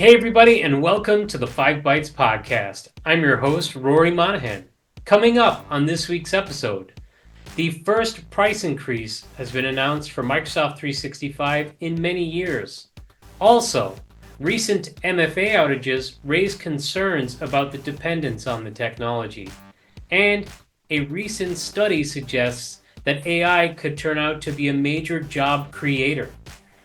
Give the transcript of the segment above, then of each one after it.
Hey everybody, and welcome to the 5 Bytes podcast. I'm your host, Rory Monahan. Coming up on this week's episode, the first price increase has been announced for Microsoft 365 in many years. Also, recent MFA outages raise concerns about the dependence on the technology. And a recent study suggests that AI could turn out to be a major job creator.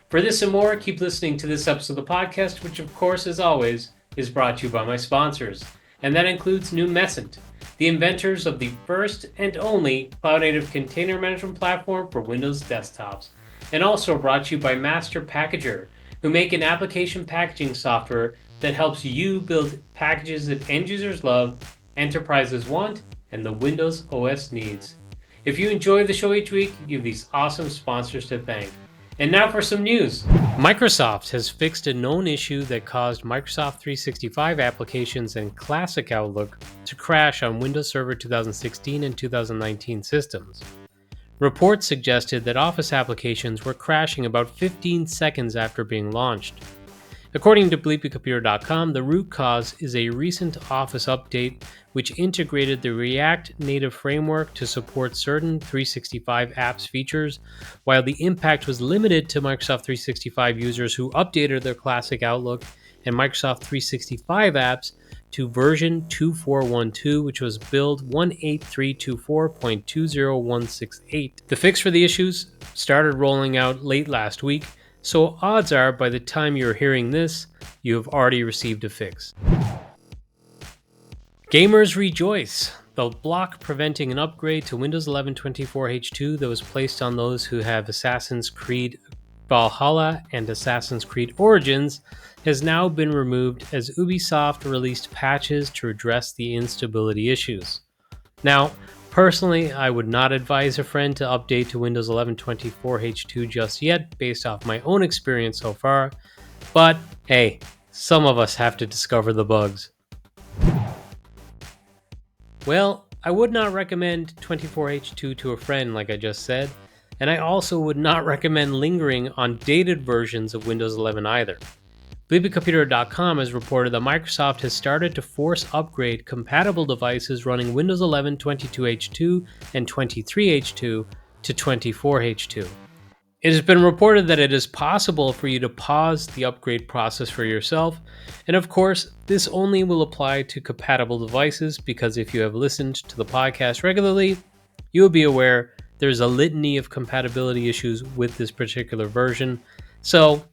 For this and more, keep listening to this episode of the podcast, which of course, as always, is brought to you by my sponsors. And that includes Numecent, the inventors of the first and only cloud-native container management platform for Windows desktops. And also brought to you by Master Packager, who make an application packaging software that helps you build packages that end users love, enterprises want, and the Windows OS needs. If you enjoy the show each week, you have these awesome sponsors to thank. And now for some news. Microsoft has fixed a known issue that caused Microsoft 365 applications and Classic Outlook to crash on Windows Server 2016 and 2019 systems. Reports suggested that Office applications were crashing about 15 seconds after being launched. According to bleepycomputer.com, the root cause is a recent Office update which integrated the React Native framework to support certain 365 apps features, while the impact was limited to Microsoft 365 users who updated their Classic Outlook and Microsoft 365 apps to version 2412, which was build 18324.20168. The fix for the issues started rolling out late last week, so odds are by the time you're hearing this, you have already received a fix. Gamers rejoice! The block preventing an upgrade to Windows 11 24H2 that was placed on those who have Assassin's Creed Valhalla and Assassin's Creed Origins has now been removed as Ubisoft released patches to address the instability issues. Now, personally, I would not advise a friend to update to Windows 11 24H2 just yet based off my own experience so far, but hey, some of us have to discover the bugs. Well, I would not recommend 24H2 to a friend like I just said, and I also would not recommend lingering on dated versions of Windows 11 either. bleepycomputer.com has reported that Microsoft has started to force upgrade compatible devices running Windows 11 22H2 and 23H2 to 24H2. It has been reported that it is possible for you to pause the upgrade process for yourself, and of course, this only will apply to compatible devices because if you have listened to the podcast regularly, you will be aware there's a litany of compatibility issues with this particular version. So,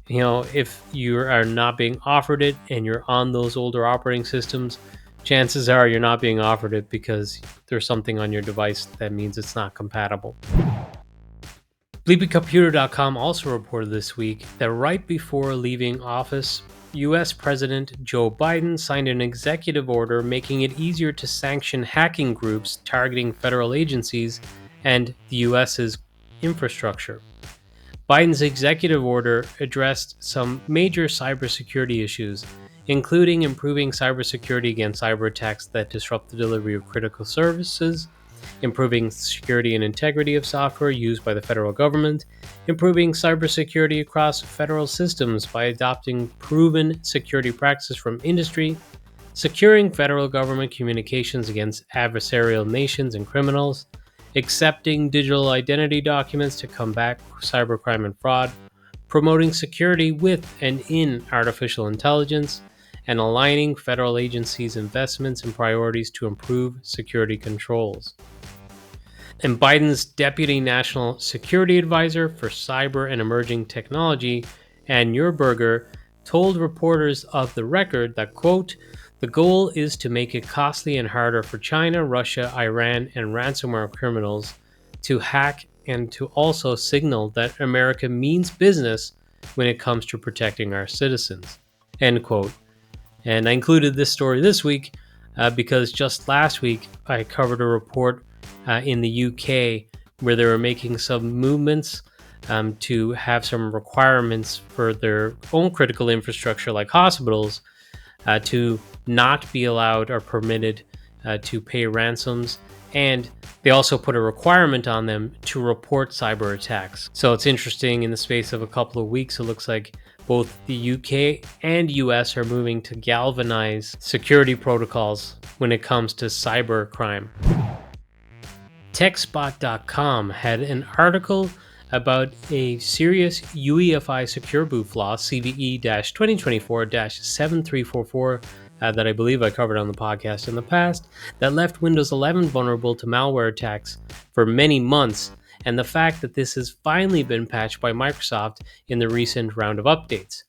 if you are not being offered it and you're on those older operating systems, chances are you're not being offered it because there's something on your device that means it's not compatible. bleepycomputer.com also reported this week that right before leaving office, US President Joe Biden signed an executive order making it easier to sanction hacking groups targeting federal agencies and the US's infrastructure. Biden's executive order addressed some major cybersecurity issues, including improving cybersecurity against cyber attacks that disrupt the delivery of critical services, improving security and integrity of software used by the federal government, improving cybersecurity across federal systems by adopting proven security practices from industry, securing federal government communications against adversarial nations and criminals, accepting digital identity documents to combat cybercrime and fraud, promoting security with and in artificial intelligence, and aligning federal agencies' investments and priorities to improve security controls. And Biden's Deputy National Security Advisor for Cyber and Emerging Technology, Ann Neuberger, told reporters of the record that, quote, "The goal is to make it costly and harder for China, Russia, Iran, and ransomware criminals to hack and to also signal that America means business when it comes to protecting our citizens," end quote. And I included this story this week because just last week I covered a report in the UK where they were making some movements to have some requirements for their own critical infrastructure like hospitals to not be allowed or permitted to pay ransoms. And they also put a requirement on them to report cyber attacks. So it's interesting, in the space of a couple of weeks, it looks like Both the UK and US are moving to galvanize security protocols when it comes to cybercrime. TechSpot.com had an article about a serious UEFI secure boot flaw, CVE 2024 7344, that I believe I covered on the podcast in the past, that left Windows 11 vulnerable to malware attacks for many months, and the fact that this has finally been patched by Microsoft in the recent round of updates.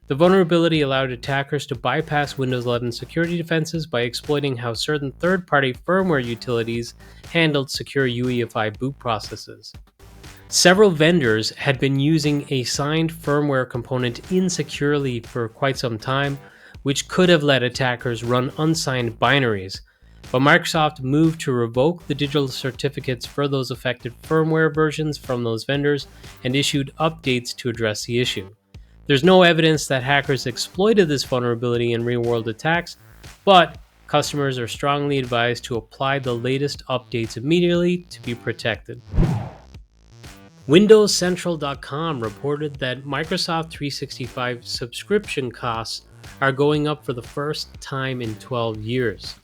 The vulnerability allowed attackers to bypass Windows 11 security defenses by exploiting how certain third-party firmware utilities handled secure UEFI boot processes. Several vendors had been using a signed firmware component insecurely for quite some time, which could have let attackers run unsigned binaries. But Microsoft moved to revoke the digital certificates for those affected firmware versions from those vendors and issued updates to address the issue. There's no evidence that hackers exploited this vulnerability in real-world attacks, but customers are strongly advised to apply the latest updates immediately to be protected. WindowsCentral.com reported that Microsoft 365 subscription costs are going up for the first time in 12 years.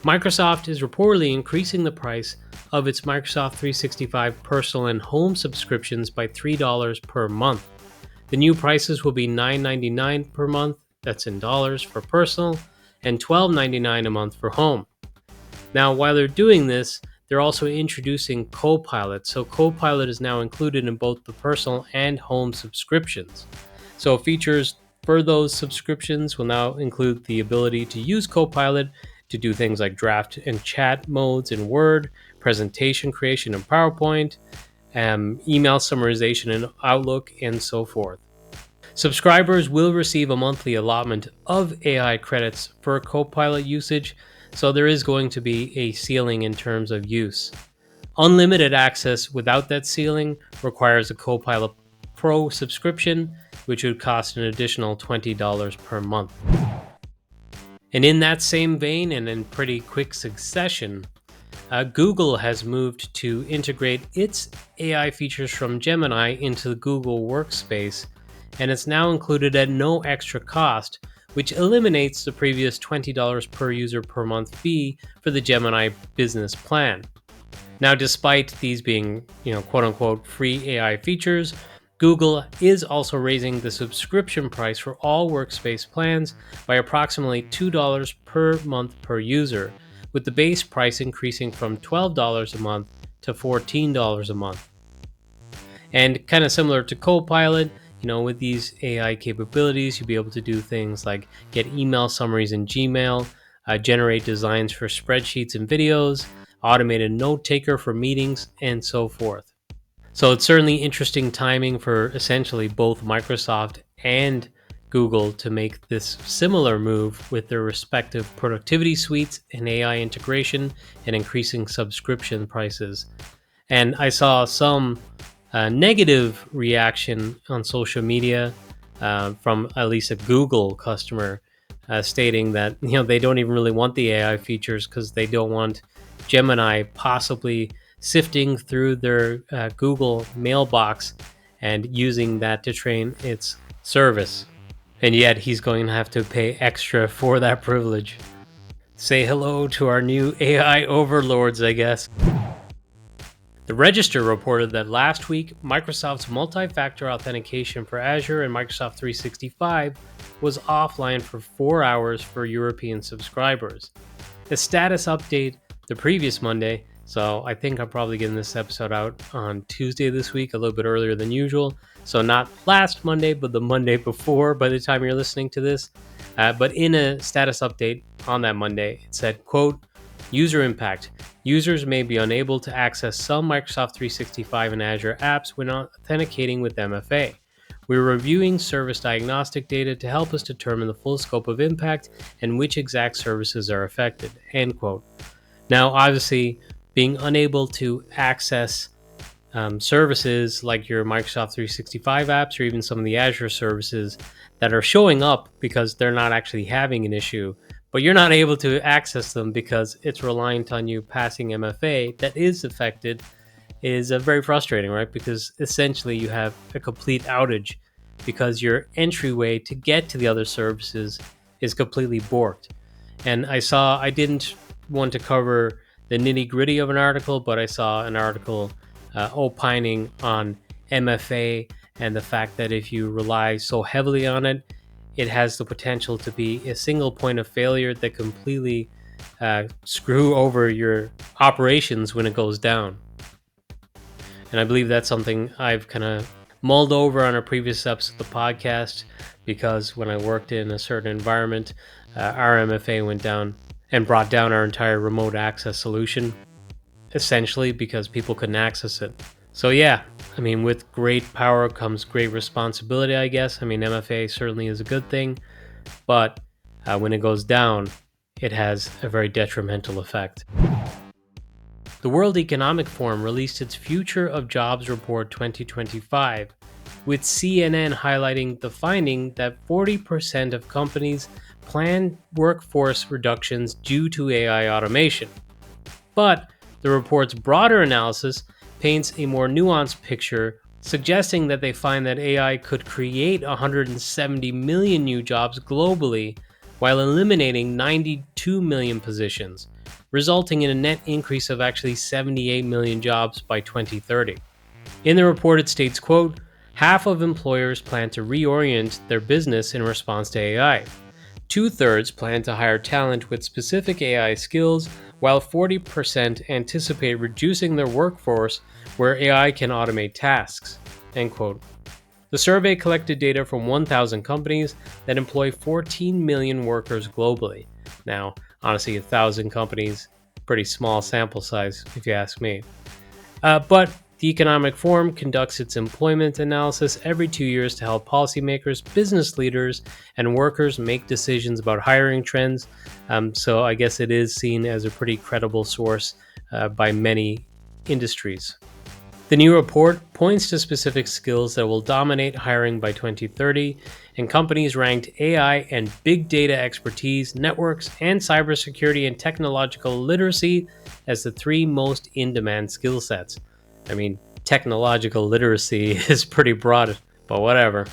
Microsoft is reportedly increasing the price of its Microsoft 365 personal and home subscriptions by $3 per month. The new prices will be $9.99 per month, that's in dollars, for personal, and $12.99 a month for home. Now, while they're doing this, they're also introducing Copilot. So Copilot is now included in both the personal and home subscriptions. So features for those subscriptions will now include the ability to use Copilot to do things like draft and chat modes in Word, presentation creation in PowerPoint, email summarization in Outlook, and so forth. Subscribers will receive a monthly allotment of AI credits for Copilot usage, so there is going to be a ceiling in terms of use. Unlimited access without that ceiling requires a Copilot Pro subscription, which would cost an additional $20 per month. And in that same vein, and in pretty quick succession, Google has moved to integrate its AI features from Gemini into the Google Workspace, and it's now included at no extra cost, which eliminates the previous $20 per user per month fee for the Gemini business plan. Now, despite these being, quote-unquote free AI features, Google is also raising the subscription price for all Workspace plans by approximately $2 per month per user, with the base price increasing from $12 a month to $14 a month. And kind of similar to Copilot, with these AI capabilities, you'll be able to do things like get email summaries in Gmail, generate designs for spreadsheets and videos, automated note taker for meetings, and so forth. So it's certainly interesting timing for essentially both Microsoft and Google to make this similar move with their respective productivity suites and AI integration and increasing subscription prices. And I saw some negative reaction on social media from at least a Google customer stating that they don't even really want the AI features because they don't want Gemini possibly sifting through their Google mailbox and using that to train its service. And yet he's going to have to pay extra for that privilege. Say hello to our new AI overlords, I guess. The Register reported that last week, Microsoft's multi-factor authentication for Azure and Microsoft 365 was offline for 4 hours for European subscribers. A status update the previous Monday, so I think I'm probably getting this episode out on Tuesday this week, a little bit earlier than usual. So not last Monday, but the Monday before by the time you're listening to this. But in a status update on that Monday, it said, quote, user impact. Users may be unable to access some Microsoft 365 and Azure apps when authenticating with MFA. We're reviewing service diagnostic data to help us determine the full scope of impact and which exact services are affected, end quote. Now, obviously, being unable to access services like your Microsoft 365 apps or even some of the Azure services that are showing up because they're not actually having an issue, but you're not able to access them because it's reliant on you passing MFA that is affected, is very frustrating, right? Because essentially you have a complete outage because your entryway to get to the other services is completely borked. And I didn't want to cover the nitty gritty of an article, but I saw an article opining on MFA and the fact that if you rely so heavily on it, it has the potential to be a single point of failure that completely screw over your operations when it goes down. And I believe that's something I've kind of mulled over on a previous episode of the podcast, because when I worked in a certain environment, our MFA went down and brought down our entire remote access solution, essentially because people couldn't access it. So yeah, I mean, with great power comes great responsibility, I guess. I mean, MFA certainly is a good thing, but when it goes down, it has a very detrimental effect. The World Economic Forum released its Future of Jobs Report 2025, with CNN highlighting the finding that 40% of companies plan workforce reductions due to AI automation. But the report's broader analysis paints a more nuanced picture, suggesting that they find that AI could create 170 million new jobs globally while eliminating 92 million positions, resulting in a net increase of actually 78 million jobs by 2030. In the report, it states, quote, half of employers plan to reorient their business in response to AI. 2/3 plan to hire talent with specific AI skills, while 40% anticipate reducing their workforce where AI can automate tasks, end quote. The survey collected data from 1,000 companies that employ 14 million workers globally. Now, honestly, 1,000 companies, pretty small sample size if you ask me. But the Economic Forum conducts its employment analysis every 2 years to help policymakers, business leaders, and workers make decisions about hiring trends. So I guess it is seen as a pretty credible source by many industries. The new report points to specific skills that will dominate hiring by 2030, and companies ranked AI and big data expertise, networks, and cybersecurity and technological literacy as the 3 most in-demand skill sets. I mean, technological literacy is pretty broad, but whatever.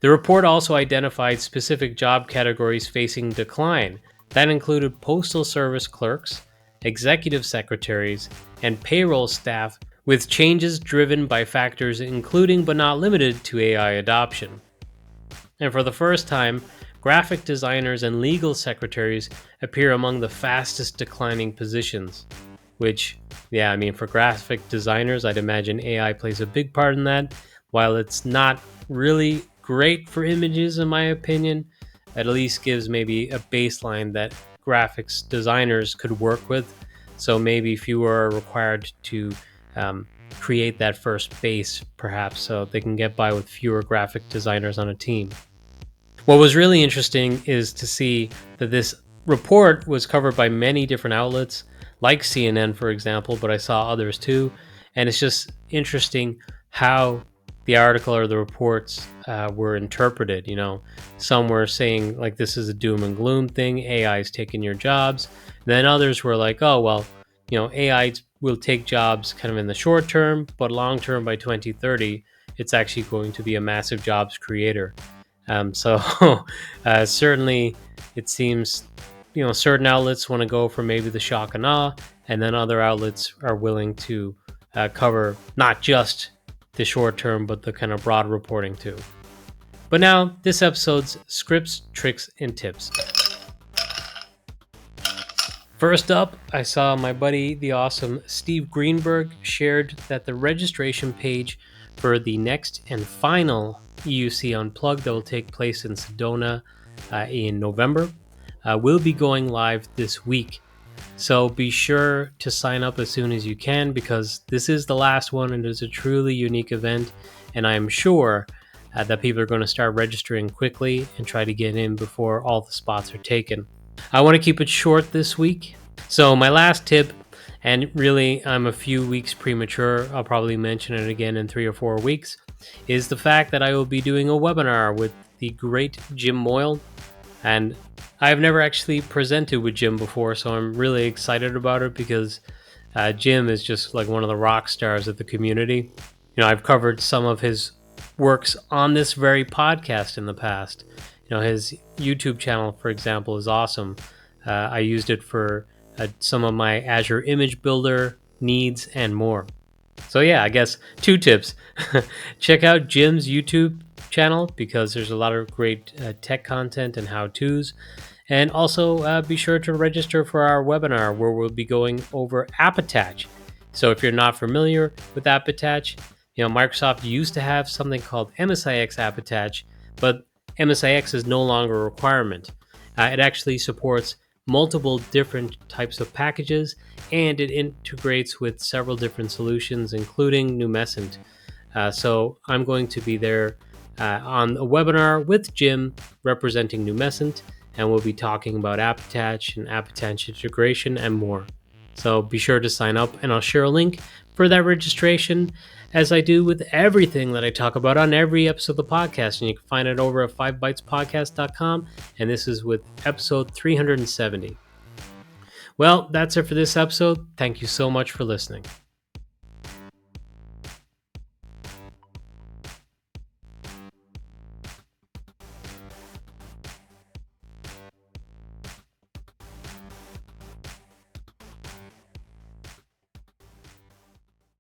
The report also identified specific job categories facing decline. That included postal service clerks, executive secretaries, and payroll staff, with changes driven by factors including but not limited to AI adoption. And for the first time, graphic designers and legal secretaries appear among the fastest declining positions. Which, yeah, I mean, for graphic designers, I'd imagine AI plays a big part in that. While it's not really great for images, in my opinion, it at least gives maybe a baseline that graphics designers could work with. So maybe fewer are required to create that first base, perhaps, so they can get by with fewer graphic designers on a team. What was really interesting is to see that this report was covered by many different outlets, like CNN, for example, but I saw others too. And it's just interesting how the article or the reports were interpreted. You know, some were saying like this is a doom and gloom thing, AI is taking your jobs. And then others were like, oh, well, you know, AI will take jobs kind of in the short term, but long term by 2030, it's actually going to be a massive jobs creator. So certainly it seems, you know, certain outlets want to go for maybe the shock and awe, and then other outlets are willing to cover not just the short term, but the kind of broad reporting too. But now, this episode's scripts, tricks, and tips. First up, I saw my buddy, the awesome Steve Greenberg, shared that the registration page for the next and final EUC Unplugged that will take place in Sedona in November will be going live this week. So be sure to sign up as soon as you can, because this is the last one and it's a truly unique event, and I am sure that people are going to start registering quickly and try to get in before all the spots are taken. I want to keep it short this week. So my last tip, and really I'm a few weeks premature, I'll probably mention it again in 3 or 4 weeks, is the fact that I will be doing a webinar with the great Jim Moyle. And I've never actually presented with Jim before, so I'm really excited about it, because Jim is just like one of the rock stars of the community. You know, I've covered some of his works on this very podcast in the past. His YouTube channel, for example, is awesome. I used it for some of my Azure image builder needs and more. So yeah, I guess 2 tips. Check out Jim's YouTube channel because there's a lot of great tech content and how-tos. And also be sure to register for our webinar where we'll be going over App Attach. So if you're not familiar with App Attach, Microsoft used to have something called MSIX App Attach, but MSIX is no longer a requirement. It actually supports multiple different types of packages, and it integrates with several different solutions, including Numescent. So I'm going to be there on a webinar with Jim representing Numescent, and we'll be talking about App Attach and App Attach integration and more. So be sure to sign up, and I'll share a link for that registration, as I do with everything that I talk about on every episode of the podcast. And you can find it over at 5bytespodcast.com. And this is with episode 370. Well, that's it for this episode. Thank you so much for listening.